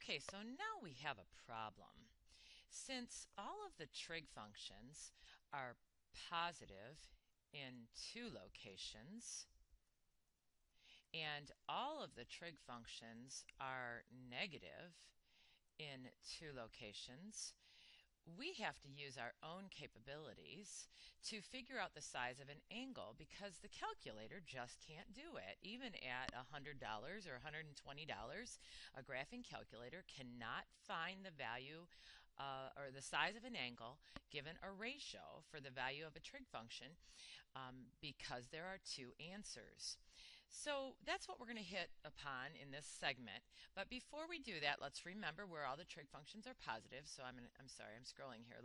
Okay, so now we have a problem. Since all of the trig functions are positive in two locations, and all of the trig functions are negative in two locations, we have to use our own capabilities to figure out the size of an angle because the calculator just can't do it. Even at $100 or $120, a graphing calculator cannot find the value or the size of an angle given a ratio for the value of a trig function because there are two answers. So that's what we're going to hit upon in this segment. But before we do that, let's remember where all the trig functions are positive. So I'm sorry, I'm scrolling here.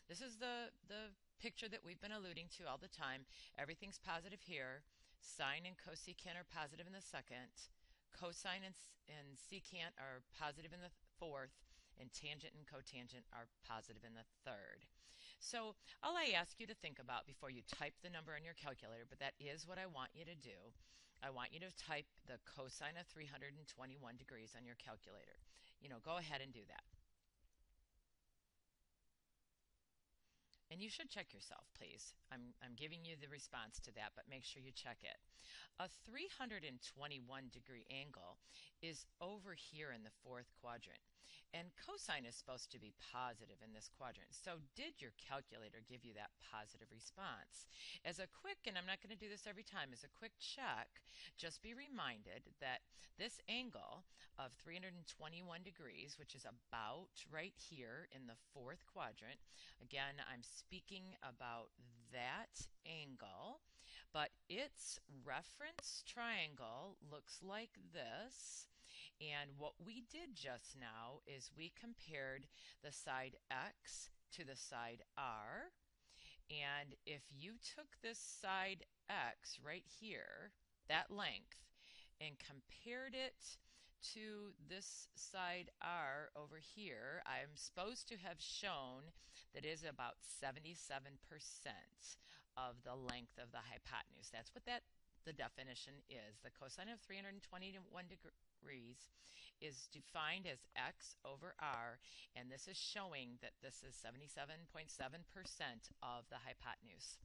This is the picture that we've been alluding to all the time. Everything's positive here. Sine and cosecant are positive in the second. Cosine and secant are positive in the fourth, and tangent and cotangent are positive in the third. So all I ask you to think about before you type the number on your calculator, but that is what I want you to do. I want you to type the cosine of 321 degrees on your calculator. Go ahead and do that. And you should check yourself, please. I'm giving you the response to that, but make sure you check it. A 321-degree angle is over here in the fourth quadrant. And cosine is supposed to be positive in this quadrant. So did your calculator give you that positive response? As a quick, and I'm not going to do this every time, as a quick check, just be reminded that this angle of 321 degrees, which is about right here in the fourth quadrant, again, I'm speaking about that angle, but its reference triangle looks like this. And what we did just now is we compared the side X to the side R. And if you took this side X right here, that length, and compared it to this side R over here, I'm supposed to have shown that is about 77% of the length of the hypotenuse. That's what the definition is. The cosine of 321 degrees is defined as x over r, and this is showing that this is 77.7% of the hypotenuse.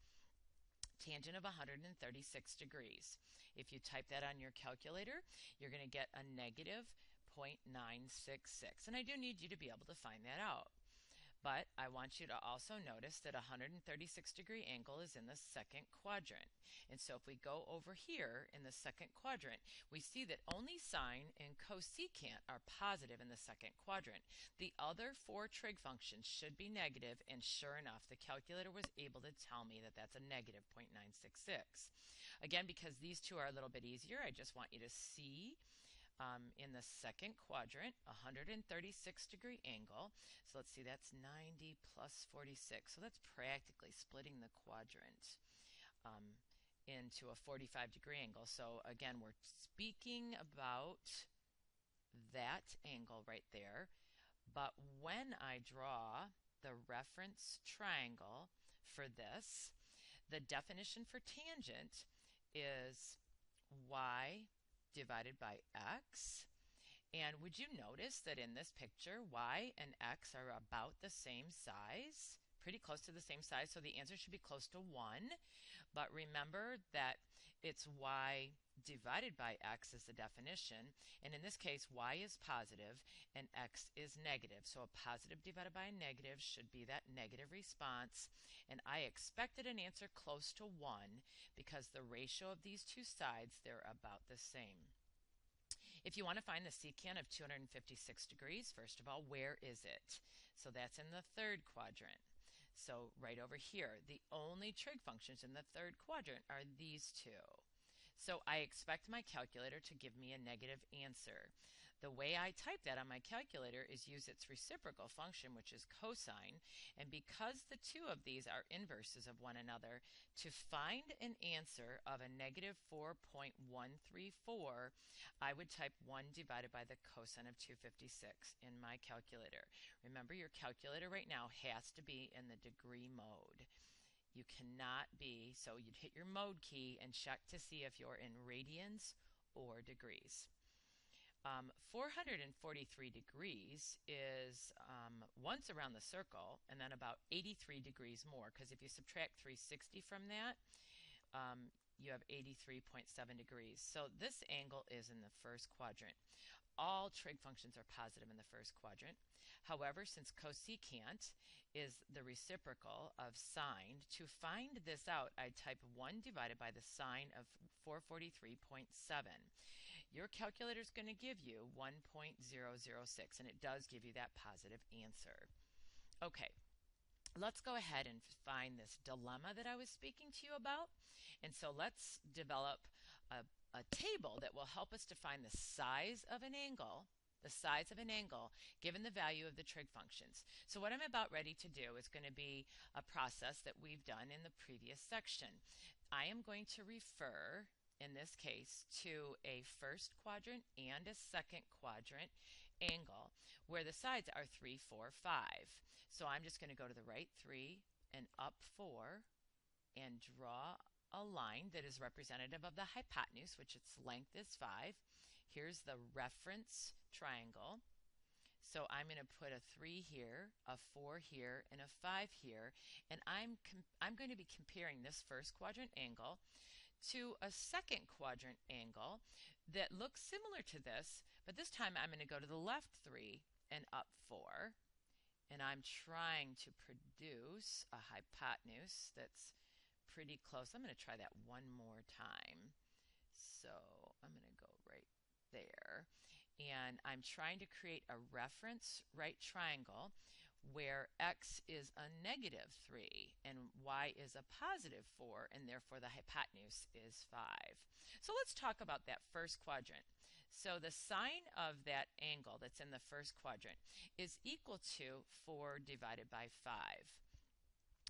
Tangent of 136 degrees. If you type that on your calculator, you're going to get a negative 0.966. And I do need you to be able to find that out. But I want you to also notice that a 136-degree angle is in the second quadrant. And so if we go over here in the second quadrant, we see that only sine and cosecant are positive in the second quadrant. The other four trig functions should be negative, and sure enough, the calculator was able to tell me that that's a negative 0.966. Again, because these two are a little bit easier, I just want you to see in the second quadrant, 136-degree angle. So let's see, that's 90 plus 46. So that's practically splitting the quadrant into a 45-degree angle. So again, we're speaking about that angle right there. But when I draw the reference triangle for this, the definition for tangent is y divided by x. And would you notice that in this picture, y and x are about the same size? Pretty close to the same size, so the answer should be close to 1. But remember that it's y divided by x is the definition, and in this case y is positive and x is negative. So a positive divided by a negative should be that negative response, and I expected an answer close to 1 because the ratio of these two sides, they're about the same. If you want to find the secant of 256 degrees, first of all, where is it? So that's in the third quadrant. So right over here, the only trig functions in the third quadrant are these two. So I expect my calculator to give me a negative answer. The way I type that on my calculator is use its reciprocal function, which is cosine. And because the two of these are inverses of one another, to find an answer of a negative 4.134, I would type 1 divided by the cosine of 256 in my calculator. Remember, your calculator right now has to be in the degree mode. You cannot be, so you'd hit your mode key and check to see if you're in radians or degrees. 443 degrees is once around the circle and then about 83 degrees more, because if you subtract 360 from that, you have 83.7 degrees. So this angle is in the first quadrant. All trig functions are positive in the first quadrant. However, since cosecant is the reciprocal of sine, to find this out, I type 1 divided by the sine of 443.7. Your calculator is going to give you 1.006, and it does give you that positive answer. Okay. Let's go ahead and find this dilemma that I was speaking to you about. And so let's develop a table that will help us to find the size of an angle, given the value of the trig functions. So what I'm about ready to do is going to be a process that we've done in the previous section. I am going to refer, in this case, to a first quadrant and a second quadrant angle where the sides are 3, 4, 5. So I'm just going to go to the right 3 and up 4 and draw a line that is representative of the hypotenuse, which its length is 5. Here's the reference triangle. So I'm going to put a 3 here, a 4 here, and a 5 here, and I'm going to be comparing this first quadrant angle to a second quadrant angle that looks similar to this, but this time I'm going to go to the left 3 and up 4, and I'm trying to produce a hypotenuse that's pretty close. I'm going to try that one more time. So I'm going to go right there, and I'm trying to create a reference right triangle where x is a negative 3 and y is a positive 4, and therefore the hypotenuse is 5. So let's talk about that first quadrant. So the sine of that angle that's in the first quadrant is equal to 4 divided by 5.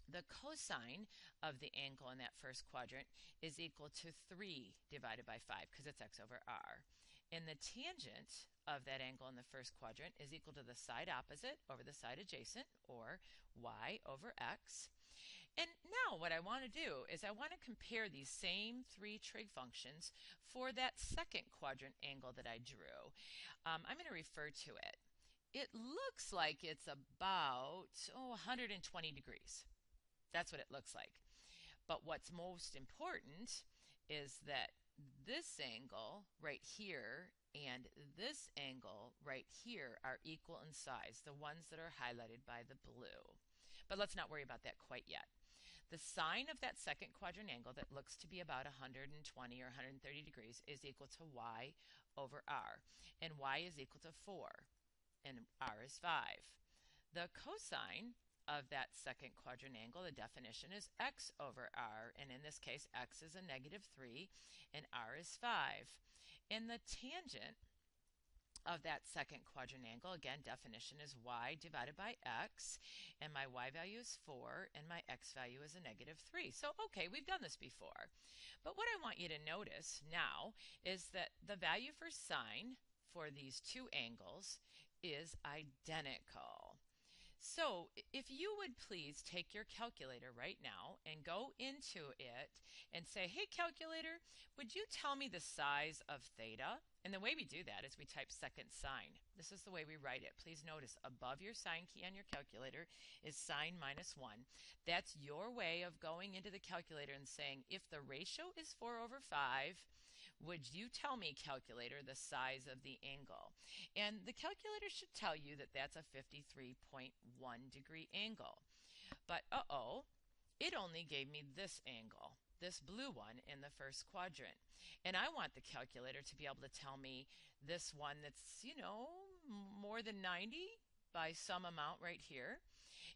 The cosine of the angle in that first quadrant is equal to 3 divided by 5 because it's x over r. And the tangent of that angle in the first quadrant is equal to the side opposite over the side adjacent, or y over x. And now what I want to do is I want to compare these same 3 trig functions for that second quadrant angle that I drew. I'm going to refer to it. It looks like it's about 120 degrees. That's what it looks like. But what's most important is that this angle right here and this angle right here are equal in size, the ones that are highlighted by the blue. But let's not worry about that quite yet. The sine of that second quadrant angle that looks to be about 120 or 130 degrees is equal to y over r. And y is equal to 4, and r is 5. The cosine of that second quadrant angle, the definition is x over r, and in this case x is a negative 3 and r is 5. And the tangent of that second quadrant angle, again, definition is y divided by x, and my y value is 4 and my x value is a negative 3. So okay, we've done this before, but what I want you to notice now is that the value for sine for these two angles is identical. So if you would please take your calculator right now and go into it and say, hey calculator, would you tell me the size of theta? And the way we do that is we type second sine. This is the way we write it. Please notice above your sine key on your calculator is sine minus 1. That's your way of going into the calculator and saying, if the ratio is 4 over 5, would you tell me, calculator, the size of the angle? And the calculator should tell you that that's a 53.1 degree angle. But it only gave me this angle, this blue one in the first quadrant. And I want the calculator to be able to tell me this one that's, more than 90 by some amount right here.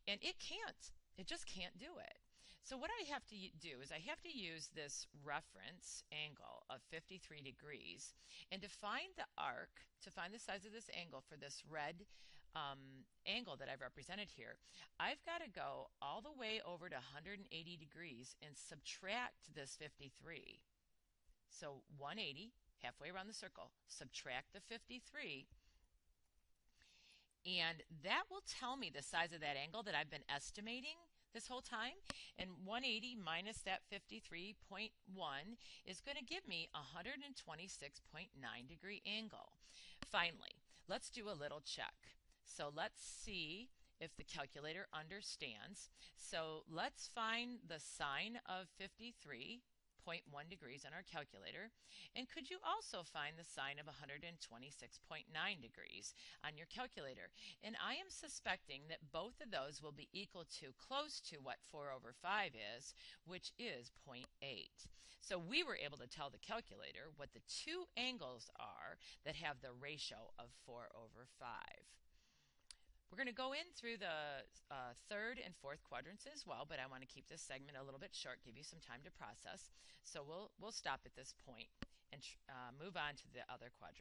And it can't. It just can't do it. So what I have to do is I have to use this reference angle of 53 degrees, and to find the arc, to find the size of this angle for this red angle that I've represented here, I've got to go all the way over to 180 degrees and subtract this 53. So 180, halfway around the circle, subtract the 53, and that will tell me the size of that angle that I've been estimating this whole time. And 180 minus that 53.1 is going to give me a 126.9 degree angle. Finally, let's do a little check. So let's see if the calculator understands. So let's find the sine of 53.1 degrees on our calculator. And could you also find the sine of 126.9 degrees on your calculator? And I am suspecting that both of those will be equal to close to what 4 over 5 is, which is 0.8. So we were able to tell the calculator what the two angles are that have the ratio of 4 over 5. We're going to go in through the third and fourth quadrants as well, but I want to keep this segment a little bit short, give you some time to process. So we'll stop at this point and move on to the other quadrants.